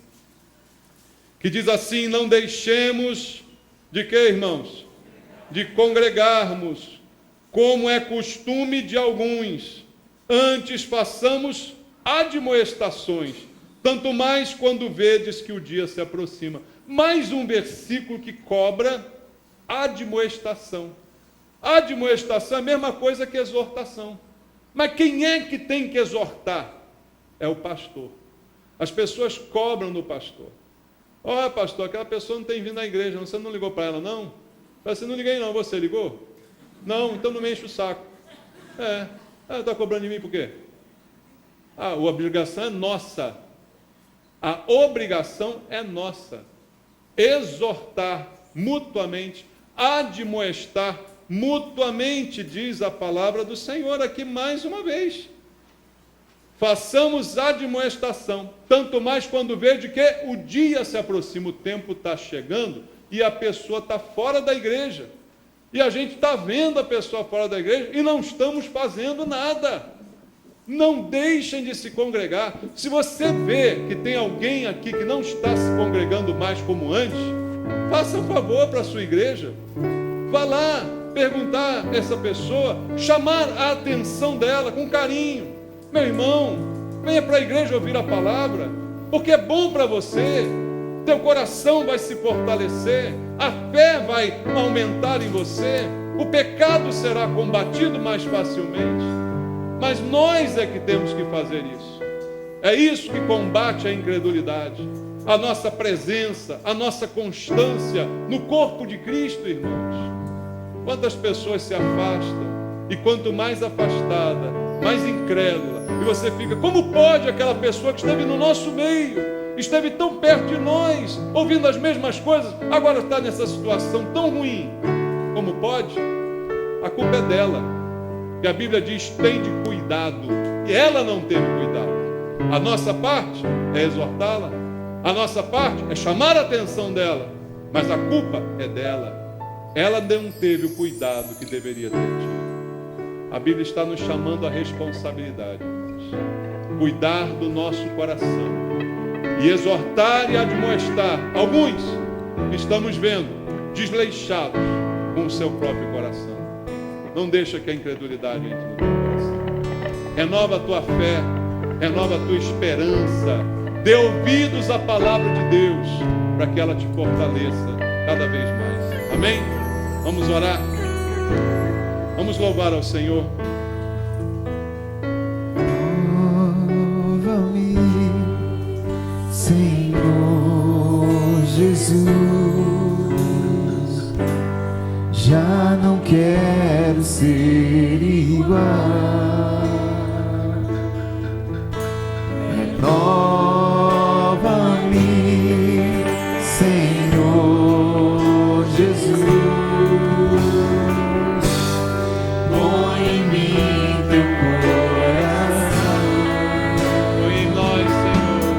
que diz assim: não deixemos de quê, irmãos? De congregarmos, como é costume de alguns, antes façamos admoestações, tanto mais quando vedes que o dia se aproxima. Mais um versículo que cobra admoestação. Admoestação é a mesma coisa que exortação. Mas quem é que tem que exortar? É o pastor. As pessoas cobram do pastor. Olha, pastor, aquela pessoa não tem vindo à igreja, você não ligou para ela, não? Você não liguei não, você ligou? Não, então não me enche o saco. Está cobrando de mim por quê? A obrigação é nossa. A obrigação é nossa. Exortar mutuamente, admoestar mutuamente, diz a palavra do Senhor aqui mais uma vez. Façamos admoestação, tanto mais quando vejo que o dia se aproxima, o tempo está chegando, e a pessoa está fora da igreja, e a gente está vendo a pessoa fora da igreja, e não estamos fazendo nada. Não deixem de se congregar. Se você vê que tem alguém aqui que não está se congregando mais como antes, faça um favor para a sua igreja, vá lá perguntar a essa pessoa, chamar a atenção dela com carinho. Meu irmão, venha para a igreja ouvir a palavra, porque é bom para você. Teu coração vai se fortalecer, a fé vai aumentar em você, o pecado será combatido mais facilmente. Mas nós é que temos que fazer isso. É isso que combate a incredulidade. A nossa presença, a nossa constância no corpo de Cristo, irmãos. Quantas pessoas se afastam E quanto mais afastada, mais incrédula, e você fica, como pode aquela pessoa que esteve no nosso meio, esteve tão perto de nós, ouvindo as mesmas coisas, agora está nessa situação tão ruim? Como pode? A culpa é dela. E a Bíblia diz, tende cuidado. E ela não teve cuidado. A nossa parte é exortá-la. A nossa parte é chamar a atenção dela. Mas a culpa é dela. Ela não teve o cuidado que deveria ter tido. A Bíblia está nos chamando à responsabilidade. Cuidar do nosso coração. E exortar e admoestar alguns que estamos vendo desleixados com o seu próprio coração. Não deixa que a incredulidade entre no teu coração. Renova a tua fé, renova a tua esperança. Dê ouvidos à palavra de Deus, para que ela te fortaleça cada vez mais. Amém? Vamos orar. Vamos louvar ao Senhor. Prova-me, Senhor Jesus. Já não quero ser igual. Renova-me, Senhor Jesus. Põe em mim teu coração. Põe em nós, Senhor.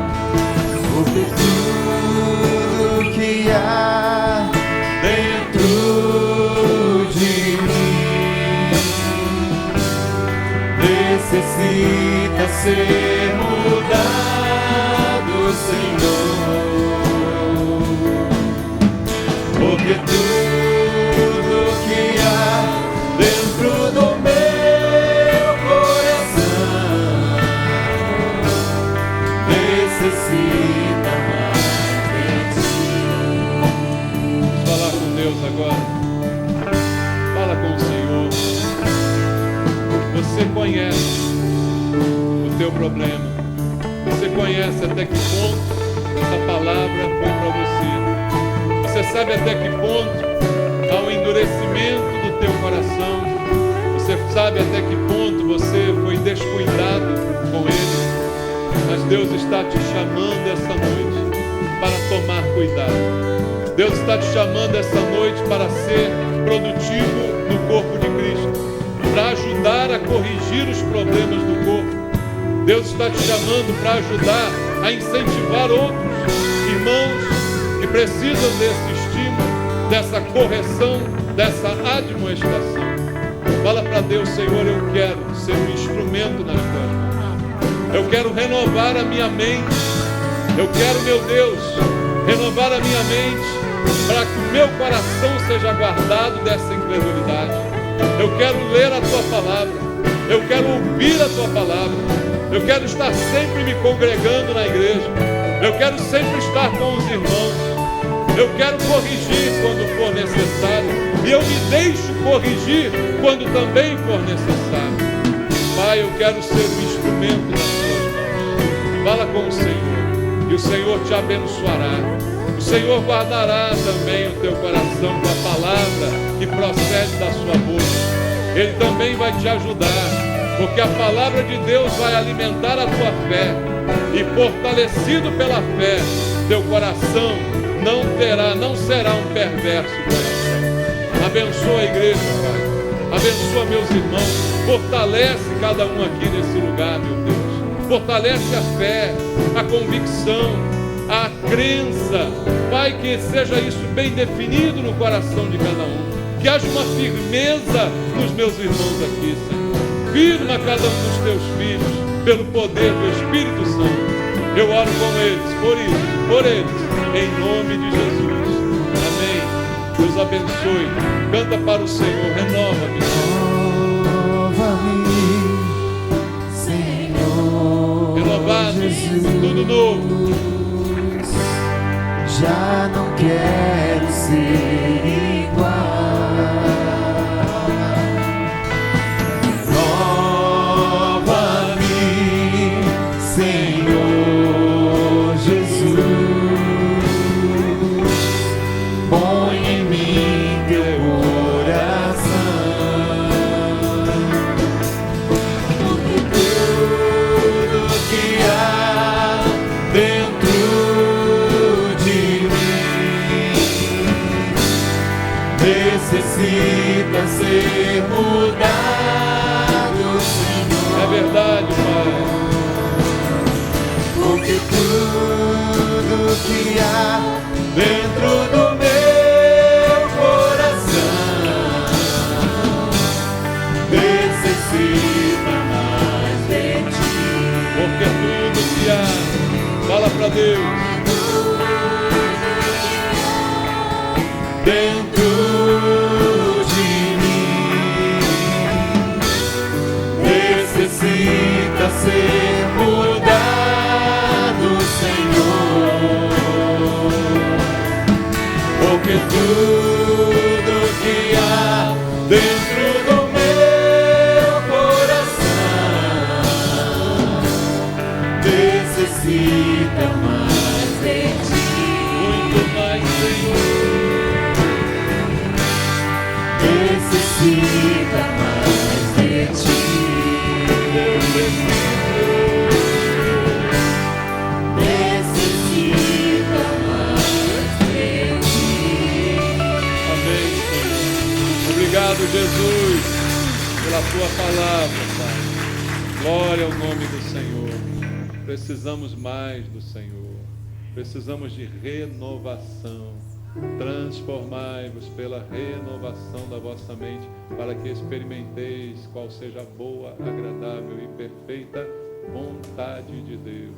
Porque tudo que há dentro necessita ser mudado, Senhor. Porque tudo que há dentro do meu coração necessita mais de ti. Vamos falar com Deus agora. Fala com o Senhor. Você conhece o teu problema. Você conhece até que ponto essa palavra foi para você. Você sabe até que ponto há um endurecimento do teu coração. Você sabe até que ponto você foi descuidado com ele. Mas Deus está te chamando essa noite para tomar cuidado. Deus está te chamando essa noite para ser produtivo no corpo de Cristo, para ajudar a corrigir os problemas do corpo. Deus está te chamando para ajudar a incentivar outros irmãos que precisam desse estímulo, dessa correção, dessa admoestação. Fala para Deus, Senhor, eu quero ser um instrumento nas tuas mãos. Eu quero renovar a minha mente. Eu quero, meu Deus, renovar a minha mente para que o meu coração seja guardado dessa incredulidade. Eu quero ler a tua palavra. Eu quero ouvir a tua palavra. Eu quero estar sempre me congregando na igreja. Eu quero sempre estar com os irmãos. Eu quero corrigir quando for necessário. E eu me deixo corrigir quando também for necessário. Pai, eu quero ser um instrumento nas tuas mãos. Fala com o Senhor. E o Senhor te abençoará. O Senhor guardará também o teu coração com a palavra que procede da sua boca. Ele também vai te ajudar, porque a palavra de Deus vai alimentar a tua fé. E fortalecido pela fé, teu coração não será um perverso coração. Abençoa a igreja, Pai. Abençoa meus irmãos. Fortalece cada um aqui nesse lugar, meu Deus. Fortalece a fé, a convicção, a crença. Pai, que seja isso bem definido no coração de cada um. Que haja uma firmeza nos meus irmãos aqui, Senhor. Firma cada um dos teus filhos, pelo poder do Espírito Santo. Eu oro com eles, por eles, em nome de Jesus. Amém. Deus abençoe. Canta para o Senhor, renova-me, Senhor. Renovado, tudo novo. Já não quero ser igual. Senhor Jesus, põe em mim teu coração. para Deus. Dentro de mim necessita ser mudado, Senhor, porque tudo que há dentro do meu coração necessita mais de ti. Muito mais, Senhor. Necessita mais de ti. Necessita mais de ti. Amém, Senhor. Obrigado, Jesus, pela tua palavra, Pai. Glória ao nome do Senhor. Precisamos mais do Senhor. Precisamos de renovação. Transformai-vos pela renovação da vossa mente, para que experimenteis qual seja a boa, agradável e perfeita vontade de Deus.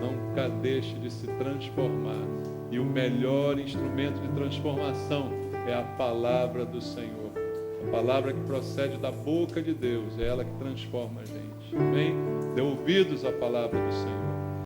Nunca deixe de se transformar. E o melhor instrumento de transformação é a palavra do Senhor. A palavra que procede da boca de Deus, é ela que transforma a gente. Amém? Dê ouvidos à palavra do Senhor.